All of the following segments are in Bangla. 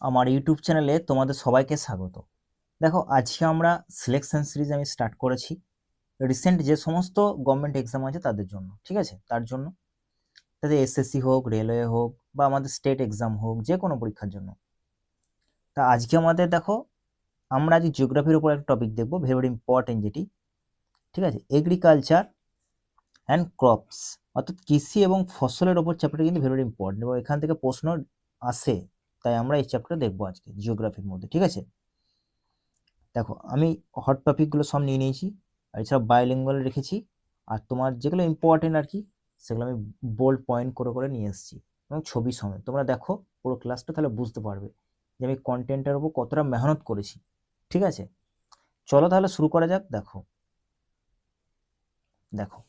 আমার ইউটিউব চ্যানেলে তোমাদের সবাইকে স্বাগত। দেখো, আজকে আমরা সিলেকশন সিরিজ আমি স্টার্ট করেছি রিসেন্ট যে সমস্ত গভর্নমেন্ট এক্সাম আছে তাদের জন্য। ঠিক আছে, তার জন্য তাদের এসএসসি হোক, রেলওয়ে হোক, বা আমাদের স্টেট এক্সাম হোক, যে কোনো পরীক্ষার জন্য। তা আজকে আমাদের দেখো, আমরা আজ জিওগ্রাফির উপর একটা টপিক দেখবো, ভেরি ভেরি ইম্পর্টেন্ট যেটি। ঠিক আছে, এগ্রিকালচার অ্যান্ড ক্রপস, অর্থাৎ কৃষি এবং ফসলের ওপর চ্যাপ্টারটা কিন্তু ভেরি ভেরি ইম্পর্টেন্ট এবং এখান থেকে প্রশ্ন আসে। তাই আমরা এই চ্যাপ্টার দেখবো আজকে জিওগ্রাফির মধ্যে। ঠিক আছে, দেখো আমি হট টপিকগুলো সব নিয়ে নিয়েছি, আর এছাড়া বায়োলিঙ্গুয়াল রেখেছি, আর তোমার যেগুলো ইম্পর্টেন্ট আর কি সেগুলো আমি বোল্ড পয়েন্ট করে করে নিয়ে এসেছি এবং ছবি সমেত। তোমরা দেখো পুরো ক্লাসটা, তাহলে বুঝতে পারবে যে আমি কন্টেন্টের উপর কতটা মেহনত করেছি। ঠিক আছে, চলো তাহলে শুরু করা যাক। দেখো দেখো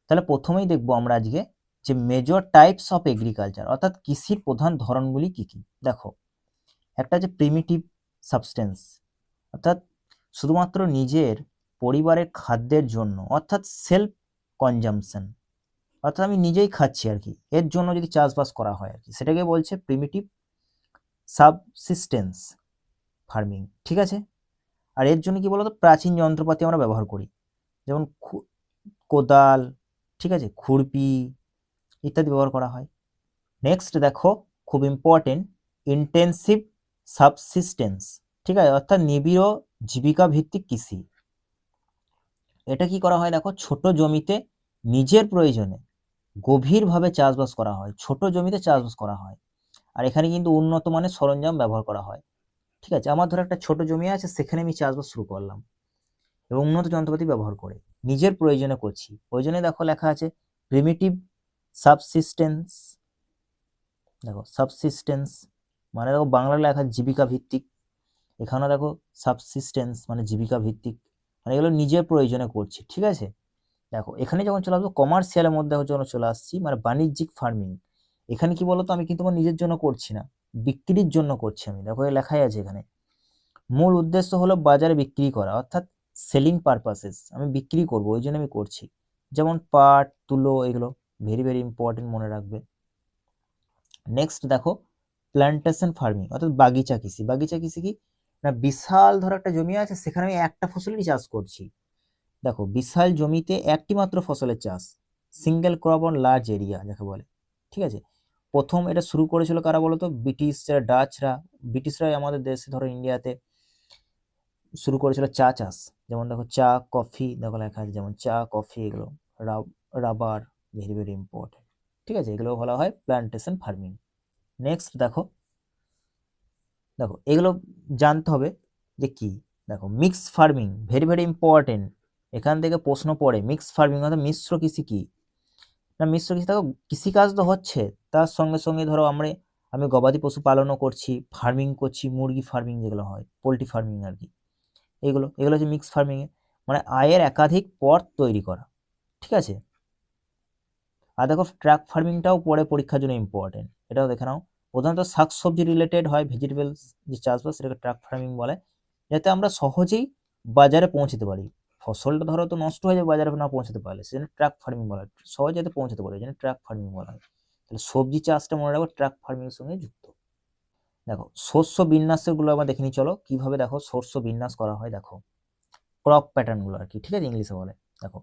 তাহলে প্রথমেই দেখবো আমরা আজকে যে মেজর টাইপস অফ এগ্রিকালচার, অর্থাৎ কৃষির প্রধান ধরনগুলি কি কি। দেখো, একটা যে প্রিমিটিভ সাবস্টেন্স, অর্থাৎ শুধুমাত্র নিজের পরিবারের খাদ্যের জন্য, অর্থাৎ সেলফ কনজামশন, অর্থাৎ আমি নিজেই খাচ্ছি আর কি, এর জন্য যদি চাষবাস করা হয় আর কি, সেটাকে বলছে প্রিমিটিভ সাবসিস্টেন্স ফার্মিং। ঠিক আছে, আর এর জন্য কি বলতো, প্রাচীন যন্ত্রপাতি আমরা ব্যবহার করি, যেমন কোদাল, ঠিক আছে, খুরপি ইত্যাদি ব্যবহার করা হয়। নেক্সট দেখো, খুব ইম্পর্টেন্ট, ইন্টেন্সিভ সাবসিস্টেন্স। ঠিক আছে, অর্থাৎ নিবিড় জীবিকা ভিত্তিক কৃষি। এটা কি করা হয়, দেখো ছোট জমিতে নিজের প্রয়োজনে গভীরভাবে চাষবাস করা হয়, ছোট জমিতে চাষবাস করা হয়, আর এখানে কিন্তু উন্নত মানের সরঞ্জাম ব্যবহার করা হয়। ঠিক আছে, আমার ধরো একটা ছোট জমি আছে, সেখানে আমি চাষবাস শুরু করলাম এবং উন্নত যন্ত্রপাতি ব্যবহার করে নিজের প্রয়োজনে করছি। প্রয়োজনে দেখো লেখা আছে প্রিমিটিভ সাবসিস্টেন্স। দেখো সাবসিস্টেন্স মানে দেখো বাংলা লেখা জীবিকা ভিত্তিক, এখানেও দেখো সাবসিস্টেন্স মানে জীবিকা ভিত্তিক, মানে এগুলো নিজের প্রয়োজনে করছি। ঠিক আছে, দেখো এখানে যখন চলে আসবো কমার্শিয়ালের মধ্যে যখন চলে আসছি, মানে বাণিজ্যিক ফার্মিং। এখানে কি বলতো, আমি কিন্তু আমার নিজের জন্য করছি না, বিক্রির জন্য করছি আমি। দেখো লেখাই আছে এখানে, মূল উদ্দেশ্য হলো বাজারে বিক্রি করা, অর্থাৎ সেলিং পারপাসেস, আমি বিক্রি করব ওই জন্য আমি করছি। যেমন পাট, তুলো, এগুলো ভেরি ভেরি ইম্পর্টেন্ট, মনে রাখবে। নেক্সট দেখো, প্ল্যান্টেশন ফার্মিং, অর্থাৎ বাগিচা কৃষি। বাগিচা কৃষি কি না, বিশাল ধরো একটা জমি আছে, সেখানে আমি একটা ফসলেরই চাষ করছি। দেখো বিশাল জমিতে একটি মাত্র ফসলের চাষ, single crop on large area যাকে বলে। ঠিক আছে, প্রথম এটা শুরু করেছিল কারা বলতো, ব্রিটিশরা, ডাচরা। ব্রিটিশরাই আমাদের দেশে ধরো ইন্ডিয়াতে শুরু করেছিল চা চাষ। যেমন দেখো চা, কফি, দেখো লেখা আছে যেমন চা, কফি, এগুলো রাবার, ভেরি ভেরি ইম্পর্টেন্ট। ঠিক আছে, এগুলো বলা হয় প্ল্যান্টেশন ফার্মিং। নেক্সট দেখো, দেখো এগুলো জানতে হবে যে কি। দেখো mix farming, very very important, এখান থেকে প্রশ্ন পড়ে। মিক্স ফার্মিং অর্থাৎ মিশ্র কৃষি কি না, মিশ্র কৃষি দেখো কৃষিকাজ তো হচ্ছে, তার সঙ্গে সঙ্গে ধরো আমি গবাদি পশু পালনও করছি, ফার্মিং করছি, মুরগি ফার্মিং যেগুলো হয়, পোলট্রি ফার্মিং আর কি, এগুলো এগুলো হচ্ছে মিক্স ফার্মিং এ, মানে আয়ের একাধিক পথ তৈরি করা। ঠিক আছে, আর দেখো ট্র্যাক ফার্মিংটাও পরে পরীক্ষার জন্য ইম্পর্টেন্ট, এটাও দেখে নাও। প্রধানত শাকসবজি রিলেটেড হয়, ভেজিটেবলস যে চাষবাস, সেটাকে ট্র্যাক ফার্মিং বলে, যাতে আমরা সহজেই বাজারে পৌঁছতে পারি। ফসলটা ধরো তো নষ্ট হয়ে যাবে বাজারে না পৌঁছতে পারলে, সেজন্য ট্র্যাক ফার্মিং বলা হয়, সহজে যাতে পৌঁছতে পারে, এই জন্য ট্র্যাক ফার্মিং বলা হয়। তাহলে সবজি চাষটা মনে রাখবো ট্র্যাক ফার্মিং এর সঙ্গে যুক্ত। দেখো শস্য বিন্যাসের গুলো আমরা দেখে নিই, চলো কিভাবে দেখো শস্য বিন্যাস করা হয়। দেখো ক্রপ প্যাটার্ন গুলো আর কি, ঠিক আছে, ইংলিশে বলে। দেখো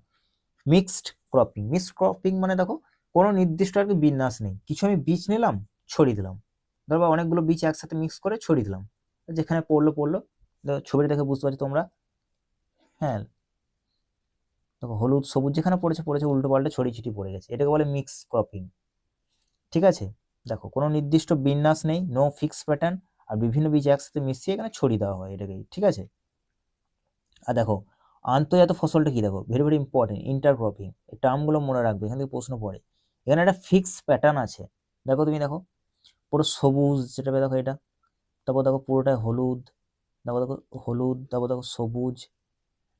মিক্সড ক্রপিং, মিক্সড ক্রপিং মানে দেখো কোনো নির্দিষ্ট আর কি বিন্যাস নেই, কিছু আমি বীজ নিলাম, ছড়িয়ে দিলাম, ধরো অনেকগুলো বীজ একসাথে মিক্স করে ছড়িয়ে দিলাম, যেখানে পড়লো পড়লো। দেখো ছবিটা দেখে বুঝতে পারছো তোমরা, হ্যাঁ দেখো হলুদ সবুজ যেখানে পড়েছে পড়েছে, উল্টো পাল্টে ছড়িয়ে ছিটিয়ে পড়ে গেছে, এটাকে বলে মিক্স ক্রপিং। ঠিক আছে, দেখো কোনো নির্দিষ্ট বিন্যাস নেই, নো ফিক্স প্যাটার্ন, আর বিভিন্ন বীজ একসাথে মিশিয়ে এখানে ছড়িয়ে দেওয়া হয় এটাকেই। ঠিক আছে, আর দেখো আন্তর্জাত ফসলটা কি, দেখো ভেরি ভেরি ইম্পর্টেন্ট, ইন্টারক্রপিং, এই টার্মগুলো মনে রাখবে, এখান থেকে প্রশ্ন পড়ে। এখানে একটা ফিক্স প্যাটার্ন আছে, দেখো তুমি দেখো পুরো সবুজ যেটা দেখো এটা, তারপর দেখো পুরোটাই হলুদ, দেখো দেখো হলুদ, তারপর দেখো সবুজ।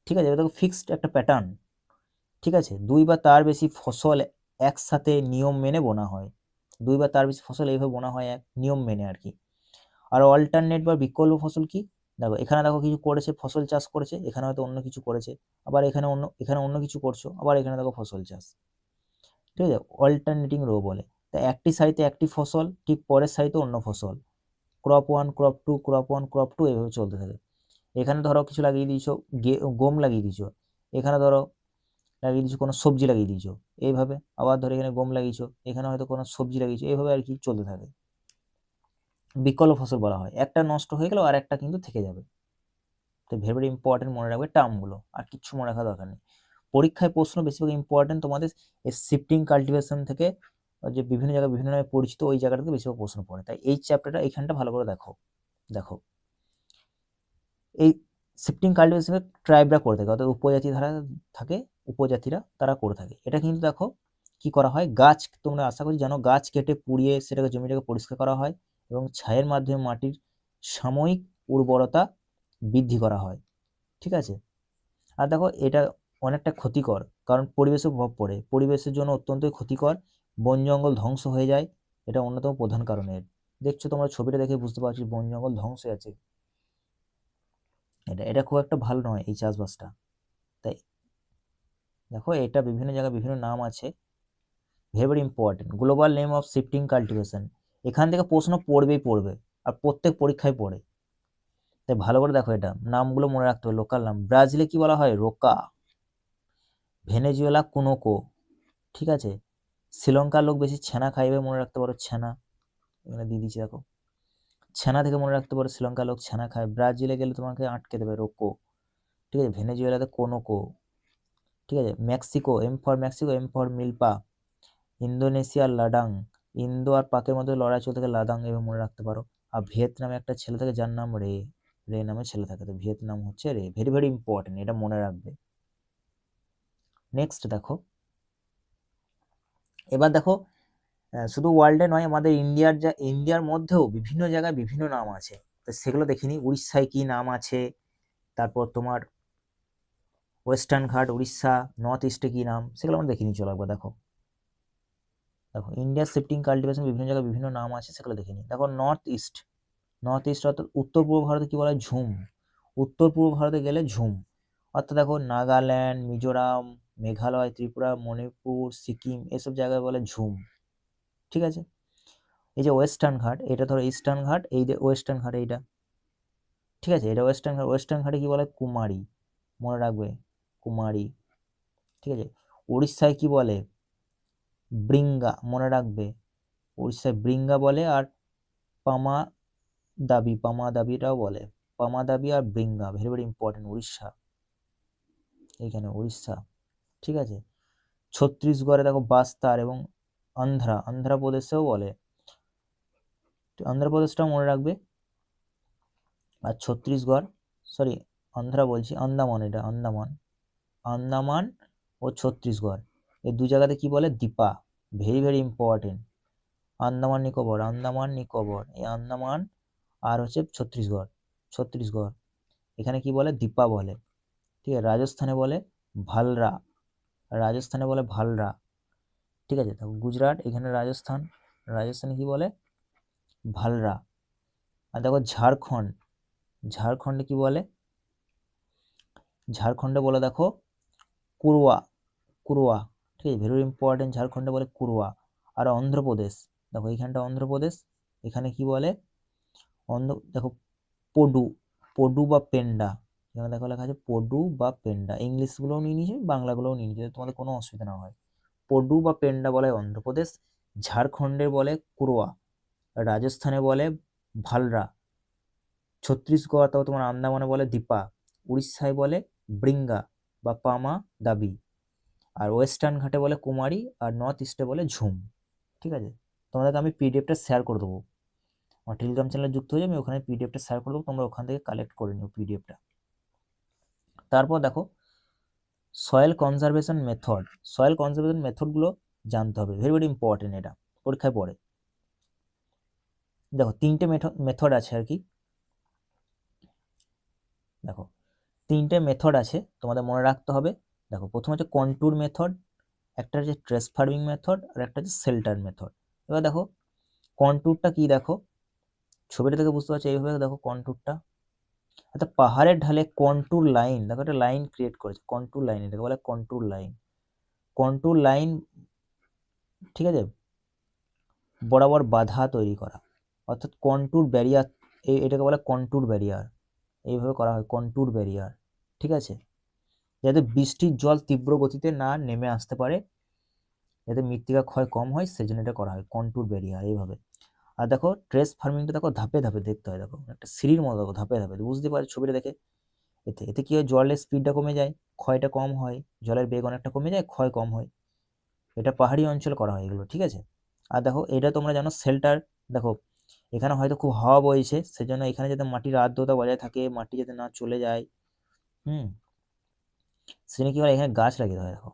ঠিক আছে, এটা দেখো ফিক্সড একটা প্যাটার্ন। ঠিক আছে, দুই বা তার বেশি ফসল একসাথে নিয়ম মেনে বোনা হয়, দুই বা তার বেশি ফসল এইভাবে বোনা হয় এক নিয়ম মেনে আর কি। আর অল্টারনেট বা বিকল্প ফসল কি, দেখো এখানে দেখো কিছু করেছে, ফসল চাষ করেছে, এখানে হয়তো অন্য কিছু করেছে, আবার এখানে অন্য কিছু করছো, আবার এখানে দেখো ফসল চাষ। ঠিক আছে, অল্টারনেটিং রো বলে। তা একটি সারিতে একটি ফসল, ঠিক পরের সারিতে অন্য ফসল, ক্রপ 1 ক্রপ 2 ক্রপ 1 ক্রপ 2 এইভাবে চলতে থাকে। এখানে ধরো কিছু লাগিয়ে দিয়েছো, গম লাগিয়ে দিয়েছো, এখানে ধরো লাগিয়ে দিয়েছো কোনো সবজি লাগিয়ে দিয়েছো, এইভাবে আবার ধরো এখানে গম লাগিয়েছো, এখানে হয়তো কোনো সবজি লাগিয়েছো, এইভাবে আর কি চলতে থাকে। বিকল্প ফসল বলা হয়, একটা নষ্ট হয়ে গেল আর একটা কিন্তু থেকে যাবে। তো ভেরি ভেরি ইম্পর্টেন্ট, মনে রাখবে টার্মগুলো, আর কিচ্ছু মনে রাখার দরকার নেই। পরীক্ষায় প্রশ্ন বেশিরভাগ ইম্পর্টেন্ট তোমাদের এই শিফটিং কাল্টিভেশন থেকে, যে বিভিন্ন জায়গায় বিভিন্ন নামে পরিচিত, ওই জায়গা থেকে বেশিরভাগ প্রশ্ন পড়ে। তাই এই চ্যাপ্টারটা এইখানটা ভালো করে দেখো। দেখো এই শিফটিং কাল্টিভেশনের ট্রাইবরা করে থাকে, অর্থাৎ উপজাতি ধারা থাকে, উপজাতিরা তারা করে থাকে। এটা কিন্তু দেখো কি করা হয়, গাছ, তোমরা আশা করি জানো, গাছ কেটে পুড়িয়ে সেটাকে জমিটাকে পরিষ্কার করা হয় এবং ছায়ের মাধ্যমে মাটির সাময়িক উর্বরতা বৃদ্ধি করা হয়। ঠিক আছে। আর দেখো এটা অনেকটা ক্ষতিকর, কারণ পরিবেশের প্রভাব পড়ে, পরিবেশের জন্য অত্যন্তই ক্ষতিকর, বন জঙ্গল ধ্বংস হয়ে যায়, এটা অন্যতম প্রধান কারণ এর। দেখছো তোমরা ছবিটা দেখে বুঝতে পারছো বন জঙ্গল ধ্বংস হয়ে আছে। এটা খুব একটা ভালো নয় এই চাষবাসটা। তাই দেখো এটা বিভিন্ন জায়গায় বিভিন্ন নাম আছে, very important. Global name of shifting cultivation, এখান থেকে প্রশ্ন পড়বেই পড়বে, আর প্রত্যেক পরীক্ষায় পড়ে। তাই ভালো করে দেখো, এটা নামগুলো মনে রাখতে হবে। লোকাল নাম, ব্রাজিলে কি বলা হয়, রোকা। ভেনেজুয়েলা কুনোকো। ঠিক আছে। শ্রীলঙ্কার লোক বেশি ছানা খাইবে, মনে রাখতে পারো ছানা, এখানে দিয়ে দিচ্ছি দেখো, ছানা থেকে মনে রাখতে পারো শ্রীলঙ্কার লোক ছানা খায়। ব্রাজিলে গেলে তোমাকে আটকে দেবে, রোকো। ঠিক আছে। ভেনেজুয়েলাতে কোনোকো। ঠিক আছে। Mexico, M for Mexico, M for মিল্পা। ইন্দোনেশিয়া লাদাং, ইন্দো আর পাকের মধ্যে লড়াই চলতে থাকে, লাদাং এভাবে মনে রাখতে পারো। আর ভিয়েতনামে একটা ছেলে থাকে যার নাম রে, রে নামে ছেলে থাকে, তো ভিয়েতনাম হচ্ছে রে। ভেরি ভেরি ইম্পর্টেন্ট, এটা মনে রাখবে। নেক্সট দেখো, এবার দেখো শুধু ওয়ার্ল্ডে নয়, আমাদের ইন্ডিয়ার মধ্যেও বিভিন্ন জায়গায় বিভিন্ন নাম আছে, তো সেগুলো দেখিনি। উড়িষ্যায় কি নাম আছে, তারপর তোমার ওয়েস্টার্ন ঘাট উড়িষ্যা, নর্থ ইস্টে কি নাম, সেগুলো আমরা দেখিনি। চলো একবার দেখো। দেখো ইন্ডিয়ার শিফটিং কাল্টিভেশন বিভিন্ন জায়গায় বিভিন্ন নাম আছে, সেগুলো দেখিনি। দেখো নর্থ ইস্ট, নর্থ ইস্ট অর্থাৎ উত্তর পূর্ব ভারতে কি বলা হয়, ঝুম। উত্তর পূর্ব ভারতে গেলে ঝুম, অর্থাৎ দেখো নাগাল্যান্ড, মিজোরাম, মেঘালয়, ত্রিপুরা, মণিপুর, সিকিম, এসব জায়গায় বলে ঝুম। ঠিক আছে। এই যে ওয়েস্টার্ন ঘাট, এটা ধরো ইস্টার্ন ঘাট, এই যে ওয়েস্টার্ন ঘাট এইটা। ঠিক আছে। এটা ওয়েস্টার্ন ঘাট, ওয়েস্টার্ন ঘাটে কি বলে, কুমারী, মনে রাখবে, কুমারী। ঠিক আছে। উড়িষ্যায় কি বলে, বৃঙ্গা, মনে রাখবে, উড়িষ্যায় বৃঙ্গা বলে। আর পামা দাবি, পামা দাবিটাও বলে, পামা দাবি আর বৃঙ্গা, ভেরি ভেরি ইম্পর্টেন্ট। উড়িষ্যা, এইখানে উড়িষ্যা। ঠিক আছে। ছত্তিশগড়ে দেখো বাস্তার, এবং অন্ধ্রপ্রদেশেও বলে, অন্ধ্রপ্রদেশটাও মনে রাখবে। আর ছত্তিশগড়, সরি অন্ধ্রা বলছি, আন্দামান, এটা আন্দামান, আন্দামান ও ছত্তিশগড়, এই দু জায়গাতে কি বলে, Dipa. Very very important. Andaman Nicobar, Andaman Nicobar, এই আন্দামান আর হচ্ছে ছত্তিশগড়, ছত্তিশগড়, এখানে কি বলে, দীপা বলে। ঠিক আছে। রাজস্থানে বলে ভালরা, রাজস্থানে বলে ভালরা। ঠিক আছে। দেখো গুজরাট, এখানে রাজস্থান, রাজস্থানে কি বলে, ভালরা। আর দেখো ঝাড়খণ্ড, ঝাড়খণ্ডে কি বলে, ঝাড়খণ্ডে বলে দেখো কুরুয়া, কুরুয়া। ঠিক আছে। ভেরি ইম্পর্টেন্ট, ঝাড়খণ্ডে বলে কুরুয়া। আর অন্ধ্রপ্রদেশ, দেখো এইখানটা অন্ধ্রপ্রদেশ, এখানে কি বলে, দেখো পডু, পডু বা পেন্ডা, এখানে দেখো লেখা আছে পডু বা পেন্ডা। ইংলিশগুলোও নিয়ে নিয়েছে, বাংলাগুলোও নিয়ে নিয়েছে, তোমাদের কোনো অসুবিধা না হয়। পডু বা পেন্ডা বলে অন্ধ্রপ্রদেশ, ঝাড়খণ্ডে বলে কুরুয়া, রাজস্থানে বলে ভালরা, ছত্তিশগড় অথবা তোমার আন্দামানে বলে দীপা, উড়িষ্যায় বলে বৃঙ্গা বা পামা দাবি, আর ওয়েস্টার্ন ঘাটে বলে কুমারী, আর নর্থ ইস্টে বলে ঝুম। ঠিক আছে। তোমাদেরকে আমি পিডিএফটা শেয়ার করে দেবো, আমার টেলিগ্রাম চ্যানেলে যুক্ত হয়ে, আমি ওখানে পিডিএফটা শেয়ার করে দেবো, তোমরা ওখান থেকে কালেক্ট করে নিও পিডিএফটা। তারপর দেখো soil conservation method, soil conservation মেথডগুলো জানতে হবে, ভেরি ভেরি ইম্পর্টেন্ট, এটা পরীক্ষায় পড়ে। দেখো তিনটে মেথড আছে আর কি, দেখো তিনটে মেথড আছে, তোমাদের মনে রাখতে হবে। দেখো প্রথমে হচ্ছে কন্ট্যুর মেথড, একটা হচ্ছে ট্রেস ফার্মিং মেথড, আর একটা হচ্ছে শেল্টার মেথড। এবার দেখো কন্ট্যুরটা কি, দেখো ছবিটা থেকে বুঝতে পারছো, এইভাবে দেখো কন্ট্যুরটা, অর্থাৎ পাহাড়ের ঢালে কন্ট্যুর লাইন, দেখো একটা লাইন ক্রিয়েট করেছে, কন্ট্যুর লাইন, এটাকে বলে কন্ট্যুর লাইন। কন্ট্যুর লাইন, ঠিক আছে, বরাবর বাধা তৈরি করা, অর্থাৎ কন্ট্যুর ব্যারিয়ার, এটাকে বলে কন্ট্যুর ব্যারিয়ার, এইভাবে করা হয় কন্ট্যুর ব্যারিয়ার, ঠিক আছে, যাতে বৃষ্টির জল তীব্র গতিতে না নেমে আসতে পারে, যাতে মৃত্তিকা ক্ষয় কম হয়, সেজন্য এটা করা হয় কন্ট্যুর ব্যারিয়ার এইভাবে। আর দেখো ট্রেস ফার্মিংটা দেখো ধাপে ধাপে দেখতে হয়, দেখো একটা সিঁড়ির মতো দেখো ধাপে ধাপে, বুঝতে পারছো ছবিটা দেখে। এতে এতে কি হয়, জলের স্পিডটা কমে যায়, ক্ষয়টা কম হয়, জলের বেগ অনেকটা কমে যায়, ক্ষয় কম হয়। এটা পাহাড়ি অঞ্চলে করা হয় এগুলো, ঠিক আছে। আর দেখো এটা তোমরা জানো শেল্টার, দেখো এখানে হয়তো খুব হাওয়া বইছে, সেজন্য এখানে যাতে মাটির আর্দ্রতা বজায় থাকে, মাটি যাতে না চলে যায়, সেজন্য কি করে এখানে গাছ লাগিয়ে দেওয়া হয়। দেখো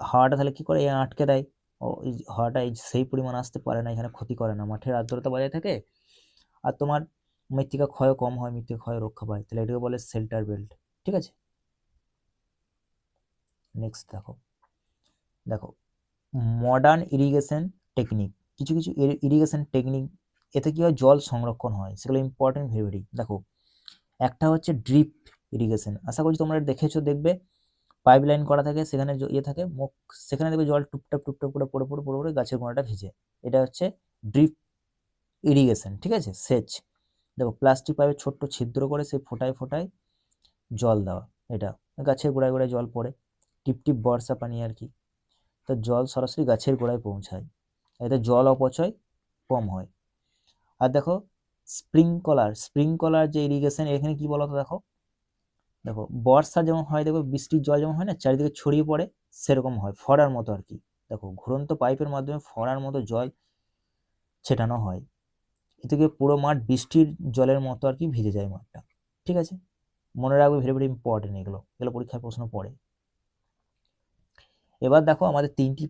হাওয়াটা তাহলে কি করে, এ আটকে দেয়, ও এই হাওয়াটা সেই পরিমাণ আসতে পারে না, এখানে ক্ষতি করে না, মাঠের আর্দ্রতা বজায় থাকে, আর তোমার মৃত্তিকা ক্ষয়ও কম হয়, মৃত্তিকা ক্ষয় রক্ষা পায়, তাহলে এটাকে বলে শেল্টার বেল্ট, ঠিক আছে। নেক্সট দেখো, দেখো মডার্ন ইরিগেশন টেকনিক, কিছু কিছু ইরিগেশন টেকনিক, এতে কি হয়, জল সংরক্ষণ হয়, সেগুলো ইম্পর্টেন্ট ভেরি। দেখো একটা হচ্ছে ড্রিপ ইরিগেশন, আশা করছি তোমরা দেখেছো, দেখবে পাইপ লাইন করা থাকে, সেখানে ইয়ে থাকে মুখ, সেখানে দেখবে জল টুপটাপ টুপটাপ করে পড়ে পড়ে পড়ে পড়ে গাছের গোড়াটা ভিজে, এটা হচ্ছে ড্রিপ ইরিগেশন, ঠিক আছে, সেচ। দেখো প্লাস্টিক পাইপে ছোট্ট ছিদ্র করে সেই ফোটায় ফোটায় জল দেওয়া, এটা গাছের গোড়ায় গোড়ায় জল পড়ে, টিপ টিপ বর্ষা পানি আর কি, তো জল সরাসরি গাছের গোড়ায় পৌঁছায়, এতে জল অপচয় কম হয়। আর দেখো স্প্রিংকলার যে ইরিগেশন, এখানে কি বলতো, দেখো দেখো বর্ষা যেমন হয়, দেখো বৃষ্টির জল যেমন হয় না চারিদিকে ছড়িয়ে পড়ে, সেরকম হয় ফোয়ারার মতো আর কি, দেখো ঘুরন্ত পাইপের মাধ্যমে ফোয়ারার মতো জল ছেটানো হয়, এতে গিয়ে পুরো মাঠ বৃষ্টির জলের মতো আর কি ভিজে যায় মাঠটা, ঠিক আছে। মনে রাখবে, ভেরি ভেরি ইম্পর্টেন্ট, এগুলো এগুলো পরীক্ষায় প্রশ্ন পড়ে। এবার দেখো আমাদের তিনটি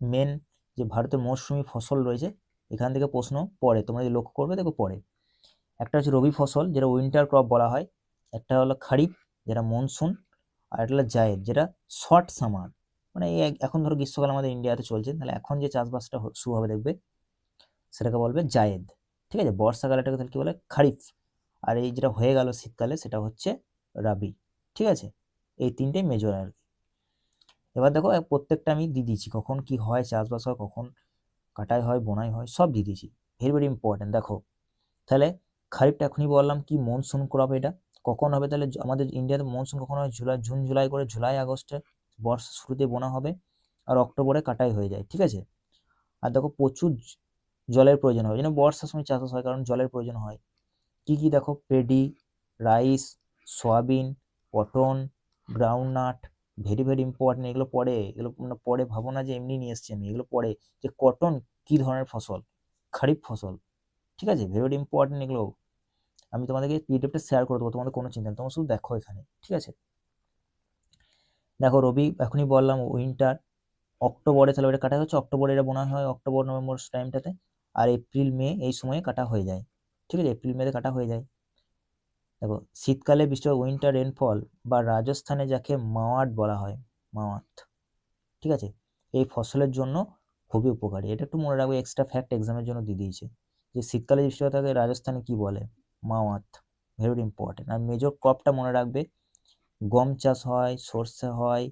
মেন যে ভারতের মৌসুমী ফসল রয়েছে, এখান থেকে প্রশ্ন পড়ে, তোমরা যদি লক্ষ্য করবে দেখো পড়ে। একটা হচ্ছে রবি ফসল, যেটা উইন্টার ক্রপ বলা হয়, একটা হলো খারিফ যেটা মনসুন, আর একটা হলো জায়েদ যেটা শর্ট সামার, মানে এই এখন ধরো গ্রীষ্মকাল আমাদের ইন্ডিয়াতে চলছে, তাহলে এখন যে চাষবাসটা শুরু হবে দেখবে, সেটাকে বলবে জায়েদ, ঠিক আছে। বর্ষাকালটাকে তাহলে কি বলে, খারিফ, আর এই যেটা হয়ে গেল শীতকালে সেটা হচ্ছে রাবি, ঠিক আছে। এই তিনটেই মেজর আর কি। এবার দেখো প্রত্যেকটা আমি দিয়ে দিচ্ছি, কখন কি হয় চাষবাস হয়, কখন কাটাই হয় বোনাই হয়, সব দিয়ে দিচ্ছি, ভেরি ভেরি ইম্পর্টেন্ট। দেখো তাহলে খারিফটা এখনই বললাম কি, মনসুন ক্রপ, এটা কখন হবে, তাহলে আমাদের ইন্ডিয়াতে মনসুন কখন হয়, জুন জুলাই করে, জুলাই আগস্টে বর্ষা শুরুতে বোনা হবে, আর অক্টোবরে কাটাই হয়ে যায়, ঠিক আছে। আর দেখো প্রচুর জলের প্রয়োজন হয়, যেন বর্ষার সময় চাষবাস হয়, কারণ জলের প্রয়োজন হয়। কি কি দেখো, paddy, rice, soybean, cotton, groundnut, very very important, এগুলো পড়ে, এগুলো পড়ে, ভাবো না যে এমনি নিয়ে এসছি আমি, এগুলো পড়ে, যে কটন কি ধরনের ফসল, খারিফ ফসল, ঠিক আছে, ভেরি ভেরি ইম্পর্টেন্ট এগুলো। আমি তোমাদেরকে পিডিএফটা শেয়ার করে দেবো, তোমাদের কোনো চিন্তা নেই, তোমরা শুধু দেখো এখানে, ঠিক আছে। দেখো রবি এখনই বললাম, উইন্টার অক্টোবরে, তাহলে এটা কাটা হচ্ছে অক্টোবরে, এটা বোনা হয় অক্টোবর নভেম্বর টাইমটাতে, আর এপ্রিল মে এই সময়ে কাটা হয়ে যায়, ঠিক আছে, এপ্রিল মেতে কাটা হয়ে যায়। দেখো শীতকালে বৃষ্টি হয়, উইন্টার রেনফল, বা রাজস্থানে যাকে মাওয়াট বলা হয়, মাওয়াত, ঠিক আছে, এই ফসলের জন্য খুবই উপকারী, এটা একটু মনে রাখবে, এক্সট্রা ফ্যাক্ট এক্সামের জন্য দিয়ে দিয়েছে, যে শীতকালে বৃষ্টি হয়ে থাকে রাজস্থানে কি বলে, মাওয়াত, ভেরি ইম্পর্টেন্ট। আর মেজর ক্রপটা মনে রাখবে, গম চাষ হয়, সর্ষে হয়,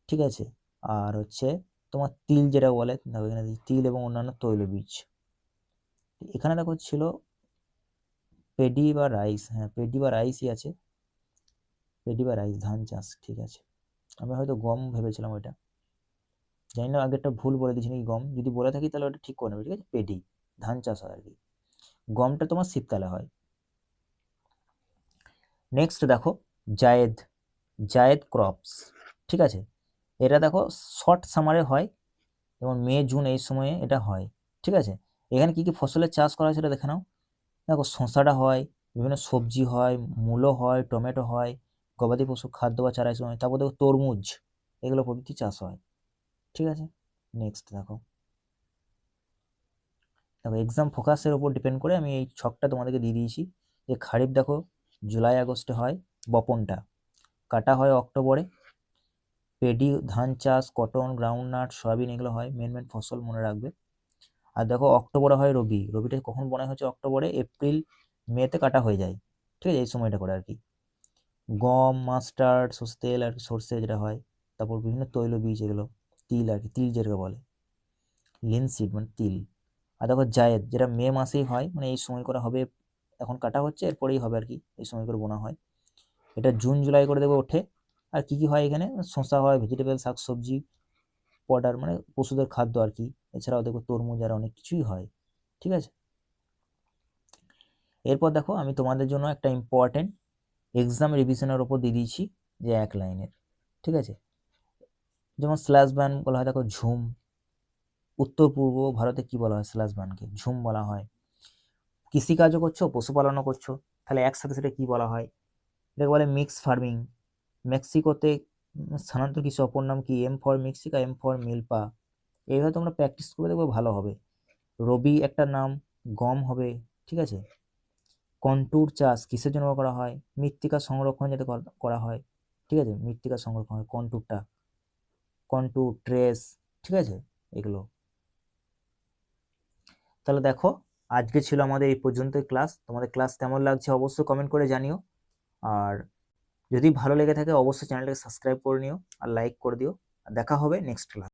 ঠিক আছে, আর হচ্ছে তোমার তিল যেটা বলে, দেখো এখানে তিল এবং অন্যান্য তৈলবীজ। এখানে দেখো ছিল পেডি বা রাইস, হ্যাঁ পেডি বা রাইসই আছে, পেডি বা রাইস ধান চাষ, ঠিক আছে। আমি হয়তো গম ভেবেছিলাম ওইটা, জানি না আগেরটা ভুল বলে দিয়েছি নাকি, গম যদি বলে থাকি তাহলে ওটা ঠিক করে নেবে, ঠিক আছে। পেডি ধান চাষ হয় আর কি, গমটা তোমার শীতকালে হয়। নেক্সট দেখো জায়েদ, জায়েদ ক্রপস, ঠিক আছে, এটা দেখো শর্ট সামারে হয়, যেমন মে জুন এই সময়ে এটা হয়, ঠিক আছে। এখানে কি কি ফসলের চাষ করা হয় সেটা দেখে নাও। দেখো শসাটা হয়, বিভিন্ন সবজি হয়, মূলো হয়, টমেটো হয়, গবাদি পশু খাদ্য বা চারা সময়, তারপর দেখো তরমুজ, এগুলো প্রভৃতি চাষ হয়, ঠিক আছে। নেক্সট দেখো, দেখো এক্সাম ফোকাসের উপর ডিপেন্ড করে আমি এই ছকটা তোমাদেরকে দিয়ে দিয়েছি, যে খারিফ দেখো জুলাই আগস্টে হয়, বপনটা কাটা হয় অক্টোবরে, পেডি ধান চাষ, কটন, গ্রাউন্ডনাট, সয়াবিন এগুলো হয়, মেন মেন ফসল মনে রাখবে। আর দেখো অক্টোবরে হয় রবি, রবিটা কখন বোনা হচ্ছে অক্টোবরে, এপ্রিল মেতে কাটা হয়ে যায়, ঠিক আছে, এই সময়টা করে আর কি। গম, মাস্টার্ড, সর্ষে তেল আর সর্ষে যেটা হয়, তারপর বিভিন্ন তৈলবীজ, এগুলো তিল আর কি, তিল যেটাকে বলে লিনসিড মানে তিল, আর দেখো জায়েদ, যেটা মে মাসেই হয়, মানে এই সময় করে হবে, এখন কাটা হচ্ছে, এরপরেই হবে আর কি, এই সময় করে বোনা হয়। এটা জুন জুলাই করে দেবে ওঠে। আর কি কি হয় এখানে, শসা হয়, ভেজিটেবল, শাকসবজি, পডার মানে পশুদের খাদ্য আর কি। এছাড়াও দেখো তরমুজ আর অনেক কিছুই হয়, ঠিক আছে। এরপর দেখো আমি তোমাদের জন্য একটা ইম্পর্টেন্ট এক্সাম রিভিশনের ওপর দিয়ে দিয়েছি, যে 1 লাইনের, ঠিক আছে। যেমন স্ল্যাশ ব্যান বলা হয়, দেখো ঝুম। উত্তর পূর্ব ভারতে কি বলা হয়, স্ল্যাশ ব্যানকে ঝুম বলা হয়। কৃষিকাজও করছো, পশুপালনও করছো, তাহলে একসাথে সেটা কি বলা হয়, এটাকে বলে মিক্স ফার্মিং। মেক্সিকোতে স্থানান্তর কৃষি অপর নাম কি, এম ফর মেক্সিকা, এম ফর মিল্পা। এইভাবে তোমরা প্র্যাকটিস করে দেখবে, ভালো হবে। রবি একটা নাম, গম হবে, ঠিক আছে। কন্ট্যুর চাষ কিসের জন্য করা হয়, মৃত্তিকা সংরক্ষণ যাতে করা হয়, ঠিক আছে, মৃত্তিকা সংরক্ষণ হয় কন্ট্যুরটা, কন্ট্যুর ট্রেস, ঠিক আছে, এগুলো। তাহলে দেখো, আজকে ছিল আমাদের এই পর্যন্তই ক্লাস। তোমাদের ক্লাস কেমন লাগছে অবশ্যই কমেন্ট করে জানিও। আর যদি ভালো লেগে থাকে অবশ্যই চ্যানেলটাকে সাবস্ক্রাইব করে নিও আর লাইক করে দিও। আর দেখা হবে নেক্সট ক্লাস।